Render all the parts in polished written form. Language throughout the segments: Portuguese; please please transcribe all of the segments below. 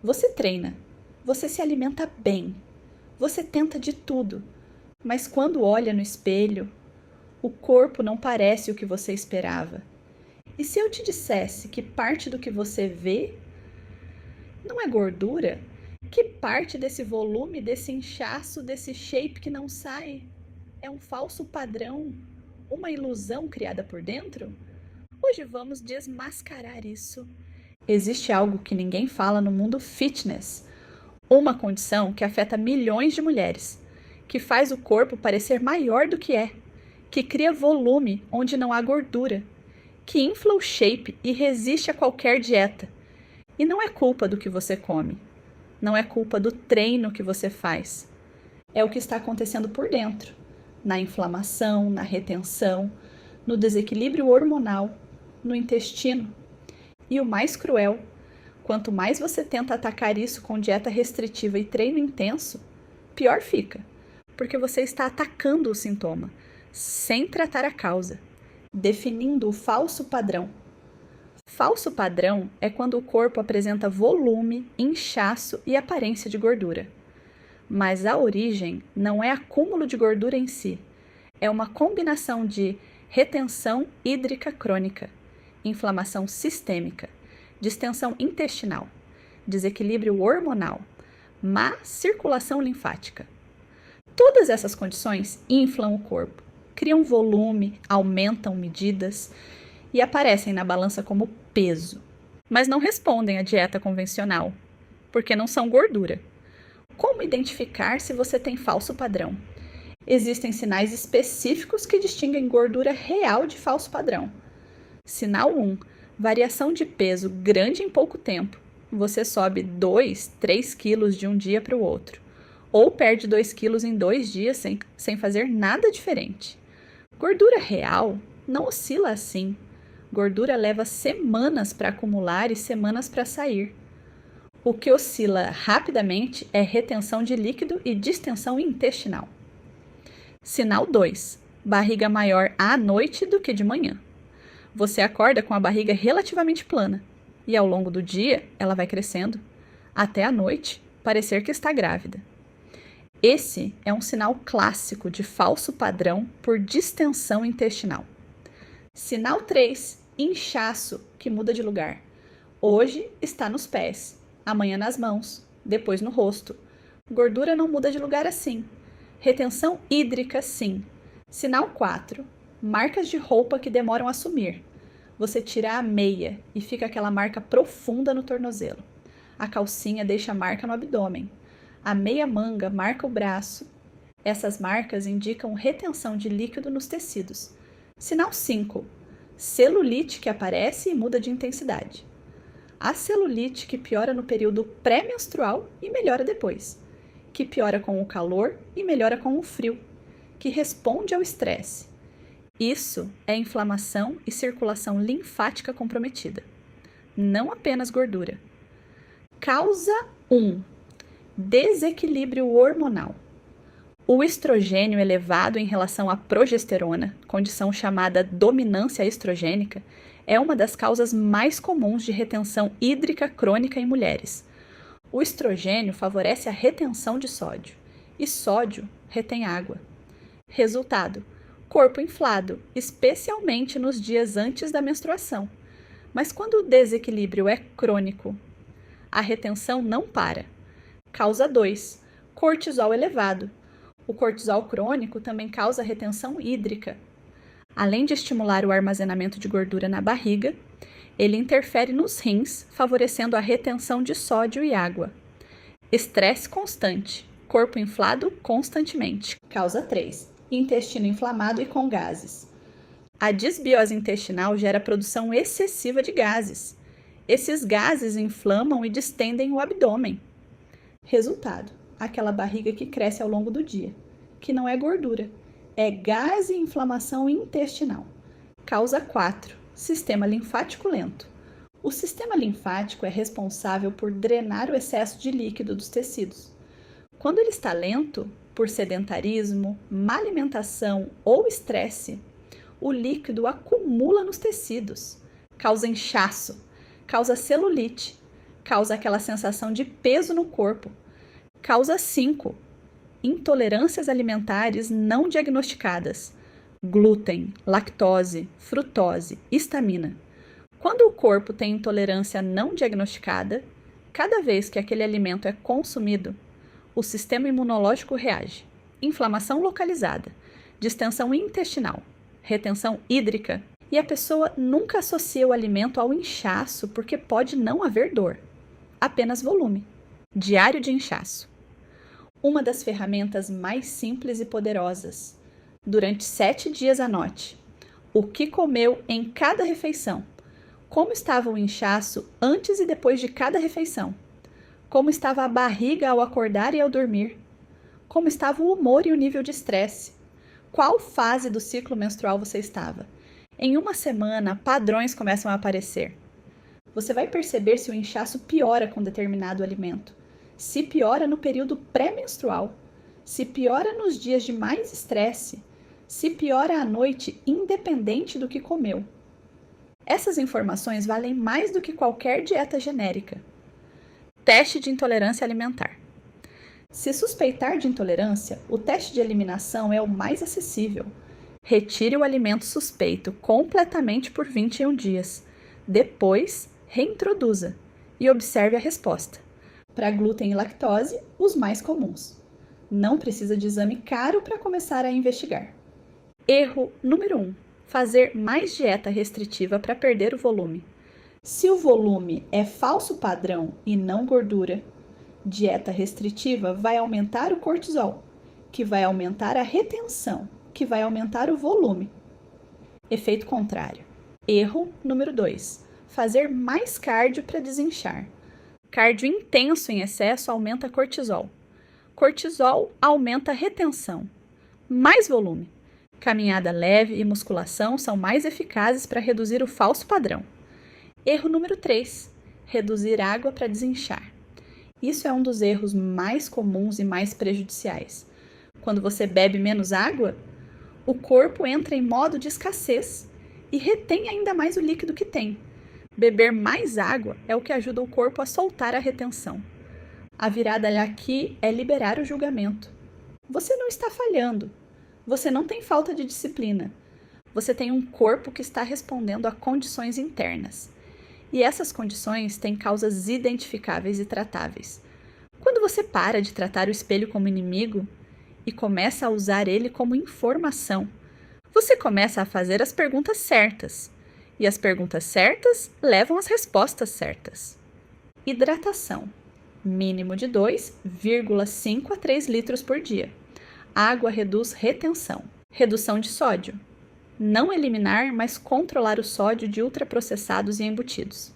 Você treina, você se alimenta bem, você tenta de tudo, mas quando olha no espelho, o corpo não parece o que você esperava. E se eu te dissesse que parte do que você vê não é gordura? Que parte desse volume, desse inchaço, desse shape que não sai é um falso padrão, uma ilusão criada por dentro? Hoje vamos desmascarar isso. Existe algo que ninguém fala no mundo fitness, uma condição que afeta milhões de mulheres, que faz o corpo parecer maior do que é, que cria volume onde não há gordura, que infla o shape e resiste a qualquer dieta. E não é culpa do que você come, não é culpa do treino que você faz. É o que está acontecendo por dentro, na inflamação, na retenção, no desequilíbrio hormonal, no intestino. E o mais cruel, quanto mais você tenta atacar isso com dieta restritiva e treino intenso, pior fica, porque você está atacando o sintoma, sem tratar a causa, definindo o falso padrão. Falso padrão é quando o corpo apresenta volume, inchaço e aparência de gordura. Mas a origem não é acúmulo de gordura em si, é uma combinação de retenção hídrica crônica, inflamação sistêmica, distensão intestinal, desequilíbrio hormonal, má circulação linfática. Todas essas condições inflam o corpo, criam volume, aumentam medidas e aparecem na balança como peso, mas não respondem à dieta convencional, porque não são gordura. Como identificar se você tem falso padrão? Existem sinais específicos que distinguem gordura real de falso padrão. Sinal 1. Variação de peso grande em pouco tempo. Você sobe 2, 3 quilos de um dia para o outro. Ou perde 2 quilos em 2 dias sem fazer nada diferente. Gordura real não oscila assim. Gordura leva semanas para acumular e semanas para sair. O que oscila rapidamente é retenção de líquido e distensão intestinal. Sinal 2. Barriga maior à noite do que de manhã. Você acorda com a barriga relativamente plana e ao longo do dia ela vai crescendo, até à noite parecer que está grávida. Esse é um sinal clássico de falso padrão por distensão intestinal. Sinal 3. Inchaço que muda de lugar. Hoje está nos pés, amanhã nas mãos, depois no rosto. Gordura não muda de lugar assim. Retenção hídrica, sim. Sinal 4. Marcas de roupa que demoram a sumir. Você tira a meia e fica aquela marca profunda no tornozelo. A calcinha deixa marca no abdômen. A meia manga marca o braço. Essas marcas indicam retenção de líquido nos tecidos. Sinal 5. Celulite que aparece e muda de intensidade. A celulite que piora no período pré-menstrual e melhora depois. Que piora com o calor e melhora com o frio. Que responde ao estresse. Isso é inflamação e circulação linfática comprometida. Não apenas gordura. Causa 1. Desequilíbrio hormonal. O estrogênio elevado em relação à progesterona, condição chamada dominância estrogênica, é uma das causas mais comuns de retenção hídrica crônica em mulheres. O estrogênio favorece a retenção de sódio, e sódio retém água. Resultado: corpo inflado, especialmente nos dias antes da menstruação. Mas quando o desequilíbrio é crônico, a retenção não para. Causa 2. Cortisol elevado. O cortisol crônico também causa retenção hídrica. Além de estimular o armazenamento de gordura na barriga, ele interfere nos rins, favorecendo a retenção de sódio e água. Estresse constante. Corpo inflado constantemente. Causa 3. Intestino inflamado e com gases. A disbiose intestinal gera produção excessiva de gases. Esses gases inflamam e distendem o abdômen. Resultado: aquela barriga que cresce ao longo do dia, que não é gordura, é gás e inflamação intestinal. Causa 4. Sistema linfático lento. O sistema linfático é responsável por drenar o excesso de líquido dos tecidos. Quando ele está lento, por sedentarismo, má alimentação ou estresse, o líquido acumula nos tecidos, causa inchaço, causa celulite, causa aquela sensação de peso no corpo. Causa 5. Intolerâncias alimentares não diagnosticadas. Glúten, lactose, frutose, histamina. Quando o corpo tem intolerância não diagnosticada, cada vez que aquele alimento é consumido, o sistema imunológico reage. Inflamação localizada, distensão intestinal, retenção hídrica, e a pessoa nunca associa o alimento ao inchaço porque pode não haver dor, apenas volume. Diário de inchaço. Uma das ferramentas mais simples e poderosas. Durante 7 dias anote o que comeu em cada refeição, como estava o inchaço antes e depois de cada refeição, como estava a barriga ao acordar e ao dormir, como estava o humor e o nível de estresse, qual fase do ciclo menstrual você estava. Em uma semana, padrões começam a aparecer. Você vai perceber se o inchaço piora com determinado alimento, se piora no período pré-menstrual, se piora nos dias de mais estresse, se piora à noite independente do que comeu. Essas informações valem mais do que qualquer dieta genérica. Teste de intolerância alimentar. Se suspeitar de intolerância, o teste de eliminação é o mais acessível. Retire o alimento suspeito completamente por 21 dias. Depois, reintroduza e observe a resposta. Para glúten e lactose, os mais comuns. Não precisa de exame caro para começar a investigar. Erro número 1. Fazer mais dieta restritiva para perder o volume. Se o volume é falso padrão e não gordura, dieta restritiva vai aumentar o cortisol, que vai aumentar a retenção, que vai aumentar o volume. Efeito contrário. Erro número 2. Fazer mais cardio para desinchar. Cardio intenso em excesso aumenta cortisol. Cortisol aumenta a retenção. Mais volume. Caminhada leve e musculação são mais eficazes para reduzir o falso padrão. Erro número 3. Reduzir água para desinchar. Isso é um dos erros mais comuns e mais prejudiciais. Quando você bebe menos água, o corpo entra em modo de escassez e retém ainda mais o líquido que tem. Beber mais água é o que ajuda o corpo a soltar a retenção. A virada aqui é liberar o julgamento. Você não está falhando. Você não tem falta de disciplina. Você tem um corpo que está respondendo a condições internas. E essas condições têm causas identificáveis e tratáveis. Quando você para de tratar o espelho como inimigo e começa a usar ele como informação, você começa a fazer as perguntas certas. E as perguntas certas levam às respostas certas. Hidratação. Mínimo de 2,5 a 3 litros por dia. Água reduz retenção. Redução de sódio. Não eliminar, mas controlar o sódio de ultraprocessados e embutidos.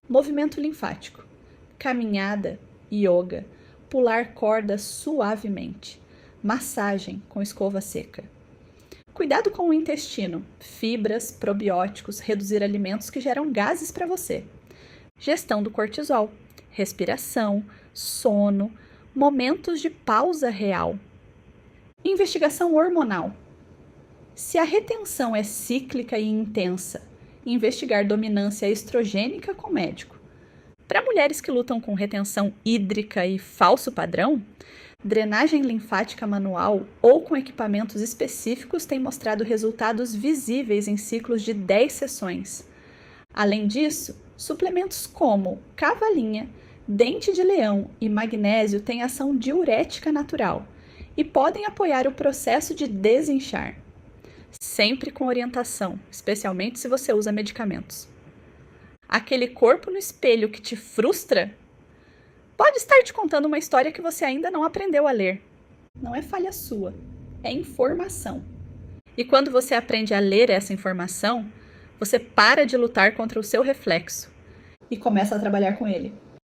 Movimento linfático. Caminhada, yoga, pular corda suavemente. Massagem com escova seca. Cuidado com o intestino, fibras, probióticos, reduzir alimentos que geram gases para você. Gestão do cortisol, respiração, sono, momentos de pausa real. Investigação hormonal. Se a retenção é cíclica e intensa, investigar dominância estrogênica com médico. Para mulheres que lutam com retenção hídrica e falso padrão, drenagem linfática manual ou com equipamentos específicos tem mostrado resultados visíveis em ciclos de 10 sessões. Além disso, suplementos como cavalinha, dente de leão e magnésio têm ação diurética natural e podem apoiar o processo de desinchar. Sempre com orientação, especialmente se você usa medicamentos. Aquele corpo no espelho que te frustra pode estar te contando uma história que você ainda não aprendeu a ler. Não é falha sua, é informação. E quando você aprende a ler essa informação, você para de lutar contra o seu reflexo e começa a trabalhar com ele.